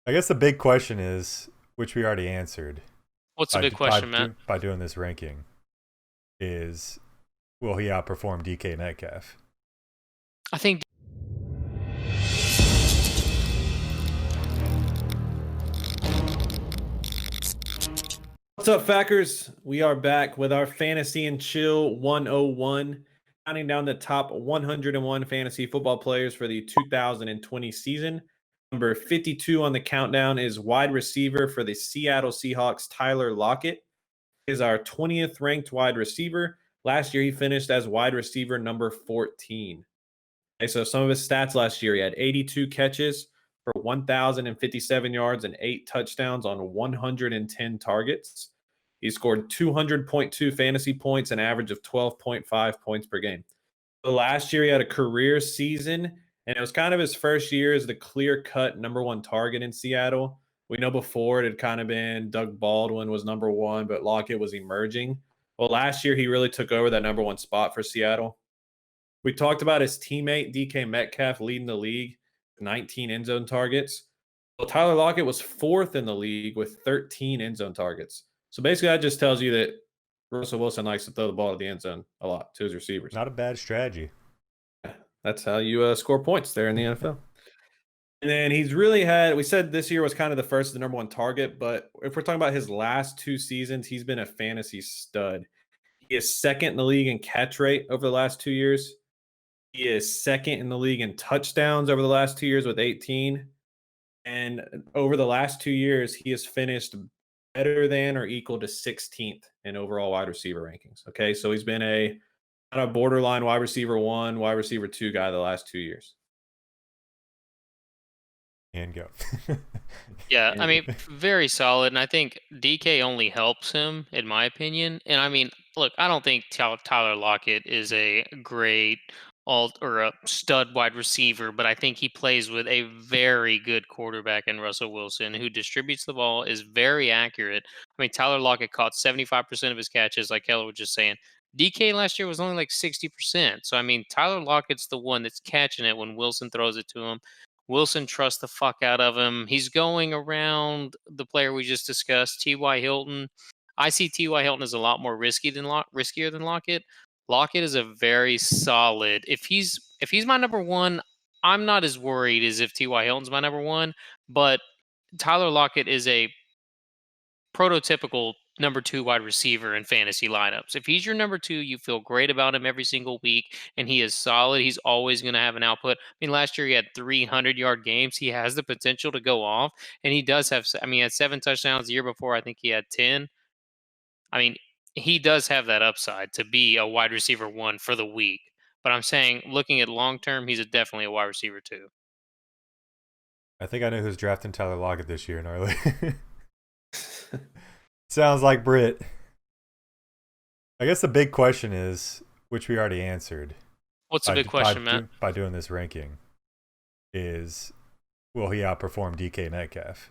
I guess the big question is, which we already answered What's the big question, Matt? by doing this ranking, is will he outperform DK Metcalf? I think What's up, Fackers? We are back with our Fantasy and Chill 101, counting down the top 101 fantasy football players for the 2020 season. Number 52 on the countdown is wide receiver for the Seattle Seahawks, Tyler Lockett. He is our 20th ranked wide receiver. Last year, he finished as wide receiver number 14. Okay, so some of his stats last year, he had 82 catches for 1,057 yards and 8 touchdowns on 110 targets. He scored 200.2 fantasy points, an average of 12.5 points per game. So last year, he had a career season, and it was kind of his first year as the clear-cut number one target in Seattle. We know before it had kind of been Doug Baldwin was number one, but Lockett was emerging. Well, last year, he really took over that number one spot for Seattle. We talked about his teammate, DK Metcalf, leading the league, 19 end zone targets. Well, Tyler Lockett was fourth in the league with 13 end zone targets. So basically, that just tells you that Russell Wilson likes to throw the ball to the end zone a lot to his receivers. Not a bad strategy. That's how you score points there in the NFL. And then he's really we said this year was kind of the first, the number one target. But if we're talking about his last two seasons, he's been a fantasy stud. He is second in the league in catch rate over the last 2 years. He is second in the league in touchdowns over the last 2 years with 18. And over the last 2 years, he has finished better than or equal to 16th in overall wide receiver rankings. Okay, so he's been a kind of borderline wide receiver one, wide receiver two guy the last 2 years. And go. Yeah, I mean, very solid, and I think DK only helps him, in my opinion. And I mean, look, I don't think Tyler Lockett is a great or a stud wide receiver, but I think he plays with a very good quarterback in Russell Wilson, who distributes the ball, is very accurate. I mean, Tyler Lockett caught 75% of his catches, like Keller was just saying. DK last year was only like 60%. So I mean, Tyler Lockett's the one that's catching it when Wilson throws it to him. Wilson trusts the fuck out of him. He's going around the player we just discussed, T.Y. Hilton. I see T.Y. Hilton as a lot more riskier than Lockett. Lockett is a very solid. If he's my number one, I'm not as worried as if T.Y. Hilton's my number one. But Tyler Lockett is a prototypical number two wide receiver in fantasy lineups. If he's your number two, you feel great about him every single week, and he is solid. He's always going to have an output. I mean, last year he had 300-yard games. He has the potential to go off, and he does have. I mean, he had 7 touchdowns. The year before, I think he had 10. I mean, he does have that upside to be a wide receiver one for the week. But I'm saying, looking at long term, he's definitely a wide receiver two. I think I know who's drafting Tyler Lockett this year, gnarly. Sounds like Britt. I guess the big question is, which we already answered. What's the big question, Matt? By doing this ranking, is will he outperform DK Metcalf?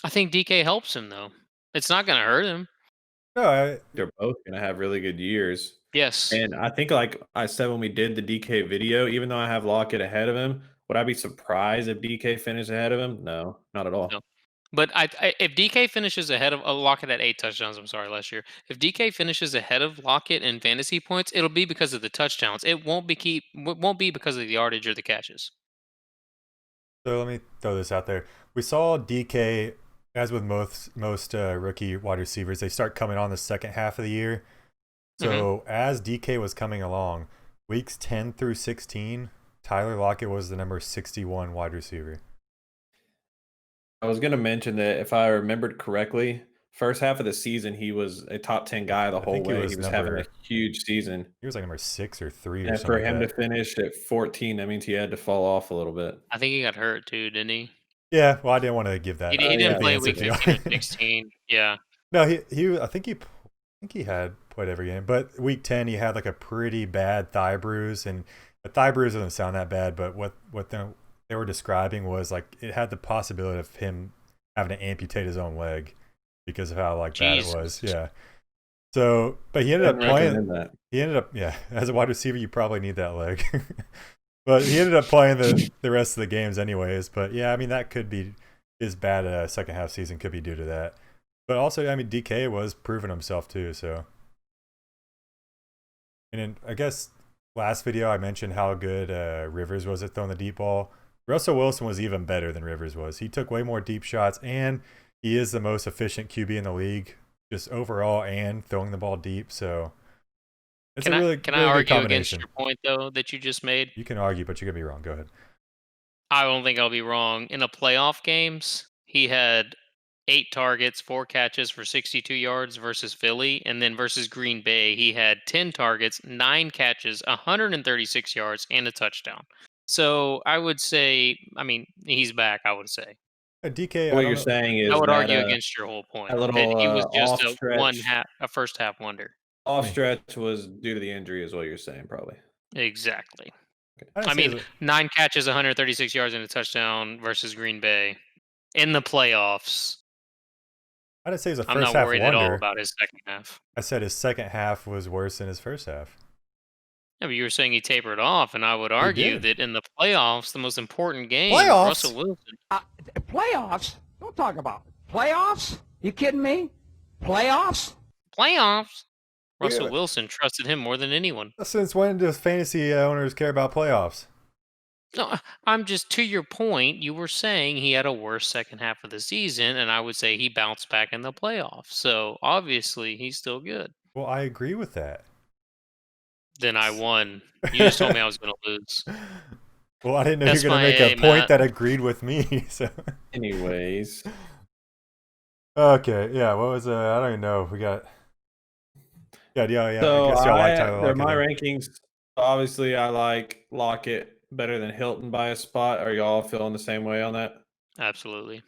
I think DK helps him though. It's not going to hurt him. No, They're both going to have really good years. Yes. And I think, like I said when we did the DK video, even though I have Lockett ahead of him, would I be surprised if DK finished ahead of him? No, not at all. No. But if DK finishes ahead of Lockett at 8 touchdowns, I'm sorry, last year. If DK finishes ahead of Lockett in fantasy points, it'll be because of the touchdowns. It won't be because of the yardage or the catches. So let me throw this out there. We saw DK, as with most rookie wide receivers, they start coming on the second half of the year. So as DK was coming along, weeks 10 through 16, Tyler Lockett was the number 61 wide receiver. I was going to mention that if I remembered correctly, first half of the season, he was a top 10 guy the whole way. He was having a huge season. He was like number 6 or 3 or And something. for him to finish at 14, that means he had to fall off a little bit. I think he got hurt too, didn't he? Yeah, well, I didn't want to give that. He didn't play week 15 or 16. Yeah. No, I think he had played every game, but week 10 he had like a pretty bad thigh bruise, and a thigh bruise doesn't sound that bad, but what they were describing was like it had the possibility of him having to amputate his own leg because of how like bad it was. Yeah. So, but he ended up playing. He ended up, yeah. As a wide receiver, you probably need that leg. But he ended up playing the rest of the games anyways. But yeah, I mean that could be his bad second half season could be due to that. But also, I mean, DK was proving himself too. So, and then I guess last video I mentioned how good Rivers was at throwing the deep ball. Russell Wilson was even better than Rivers was. He took way more deep shots, and he is the most efficient QB in the league, just overall and throwing the ball deep. So it's Can a really, I really good argue against combination. your point though that you just made? You can argue, but you're gonna be wrong. Go ahead. I don't think I'll be wrong. In the playoff games, he had 8 targets, 4 catches for 62 yards versus Philly, and then versus Green Bay, he had 10 targets, 9 catches, 136 yards, and a touchdown. So I would say, I mean, he's back. I would say. DK, I What don't you're know. saying I is would that argue against your whole point a that little he was just off stretch, a first half wonder. off stretch was due to the injury, is what you're saying, probably. Exactly. I'd I say mean, 9 catches, 136 yards, and a touchdown versus Green Bay in the playoffs. I'd say he's a I'm first not half worried at all wonder. about his second half. I said his second half was worse than his first half. Yeah, but you were saying he tapered off, and I would argue that in the playoffs, the most important game, Playoffs? Russell Wilson. Playoffs? Don't talk about playoffs. You kidding me? Playoffs? Playoffs. Yeah, Russell but- Wilson trusted him more than anyone. Since when does fantasy owners care about playoffs? No, I'm just to your point. You were saying he had a worse second half of the season, and I would say he bounced back in the playoffs. So obviously, he's still good. Well, I agree with that. Then I won. You just told me I was going to lose. Well, I didn't know That's you were going to my make a aim, point Matt. that agreed with me. So Anyways, okay, yeah. What was I don't even know. We got yeah. so I guess y'all like Tyler they're Lockett. my then. rankings. Obviously, I like Lockett better than Hilton by a spot. Are y'all feeling the same way on that? Absolutely.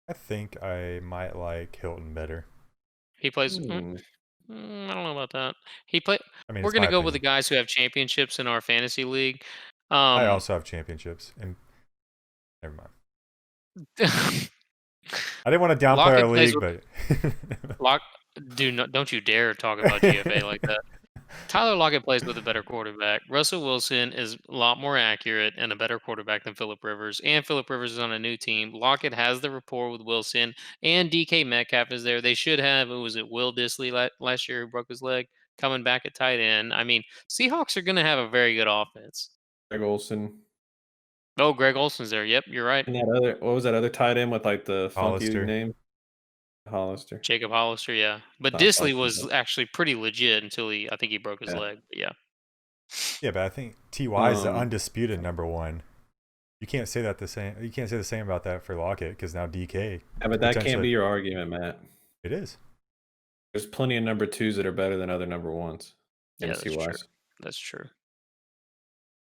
I think I might like Hilton better. He plays. Hmm. I don't know about that. He play. I mean, We're it's gonna my go with the opinion. guys who have championships in our fantasy league. I also have championships, and never mind. I didn't want to downplay Lockett our plays league, but don't you dare talk about GFA like that. Tyler Lockett plays with a better quarterback. Russell Wilson is a lot more accurate and a better quarterback than Phillip Rivers. And Phillip Rivers is on a new team. Lockett has the rapport with Wilson, and DK Metcalf is there. They should have. Was it Will Dissly last year who broke his leg coming back at tight end? I mean, Seahawks are going to have a very good offense. Greg Olson. Oh, Greg Olson's there. Yep, you're right. And that other, what was that other tight end with like the funky Hollister. name? Hollister. Jacob Hollister, yeah. But Not Dissly Hollister, was but- actually pretty legit until I think he broke his Yeah. leg. But yeah. yeah, but I think Ty is the Um, undisputed number one. You can't say that the same. You can't say the same about that for Lockett because now DK. Yeah, but that can't potentially- be your argument, Matt. It is. There's plenty of number twos that are better than other number ones. Yeah, that's MC true. wise. That's true.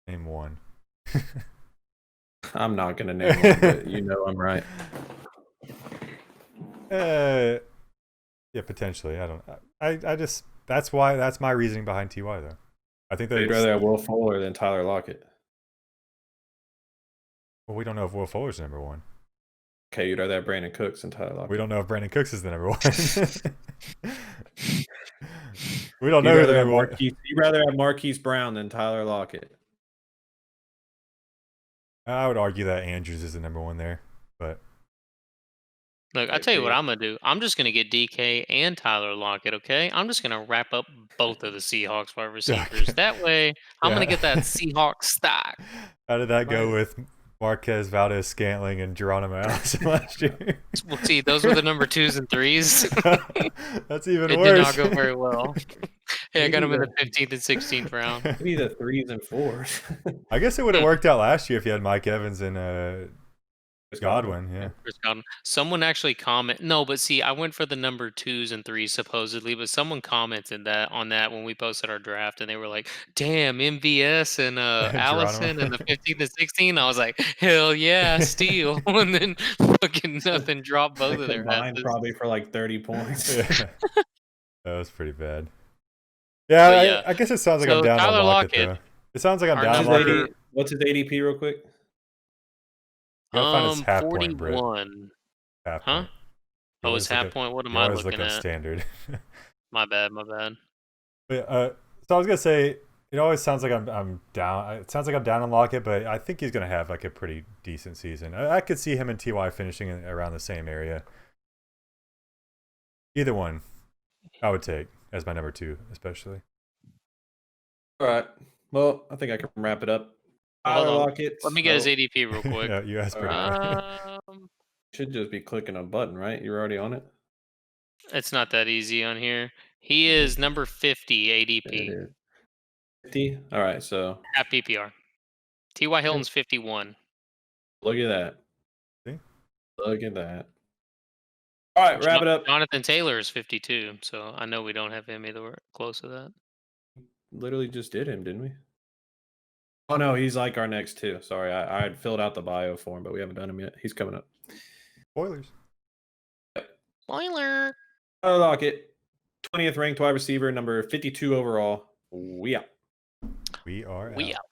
Name one. I'm not gonna name one, but you know I'm right. Yeah, potentially. I don't. I just that's my reasoning behind Ty though. I think that You'd rather have Will Fuller than Tyler Lockett. well, we don't know if Will Fuller's number one. Okay, you'd rather have Brandon Cooks than Tyler Lockett. We don't know if Brandon Cooks is the number one. We don't know You'd who the rather have number one. You'd rather have Marquise Brown than Tyler Lockett. I would argue that Andrews is the number one there, but Look, I tell you what I'm gonna do. I'm just gonna get DK and Tyler Lockett. Okay, I'm just gonna wrap up both of the Seahawks wide receivers. That way, I'm gonna Yeah. get that Seahawks stock. how did that go with Marquez Valdez Scantling and Geronimo Allison last year? Well, see, those were the number 2s and 3s. That's even It worse. did not go very well. Hey, I got him in the Maybe 15th and 16th round. Maybe the 3s and 4s. I guess it would have worked out last year if you had Mike Evans and Godwin. Yeah. Chris Godwin. Someone actually no, but see, I went for the number 2s and 3s supposedly, but someone commented that on that when we posted our draft, and they were like, "Damn, MVS and Allison and the 15th and 16." I was like, "Hell yeah, steal!" And then fucking nothing dropped both of their Combined asses. probably for like 30 points. Yeah. That was pretty bad. Yeah, But yeah. I guess it sounds like So I'm down Tyler on Lockett, Lockett, though. It sounds like I'm our down on number- Lockett. What's his ADP real quick? You gotta find his half point, Britt. 41. Half Huh? point. Oh, his half point. What am I looking look up at? standard. My bad. But, so I was gonna say it always sounds like I'm down. It sounds like I'm down on Lockett, but I think he's gonna have like a pretty decent season. I could see him and Ty finishing around the same area. Either one, I would take as my number 2, especially. All right. Well, I think I can wrap it up. Hold Tyler on. Lockett. Let me get his ADP real quick. Yeah, you asked pretty quick. Should just be clicking a button, right? You're already on it. It's not that easy on here. He is number 50 ADP. It is 50. All right, so At PPR. T.Y. Hilton's 51. look at that. See? Look at that. All right, wrap it up. Jonathan Taylor is 52, so I know we don't have him either close to that. Literally just did him, didn't we? Oh no, he's like our next 2. Sorry, I had filled out the bio for him, but we haven't done him yet. He's coming up. Spoilers. Spoiler. Tyler Lockett, 20th ranked wide receiver, number 52 overall. We out. We are We out. out.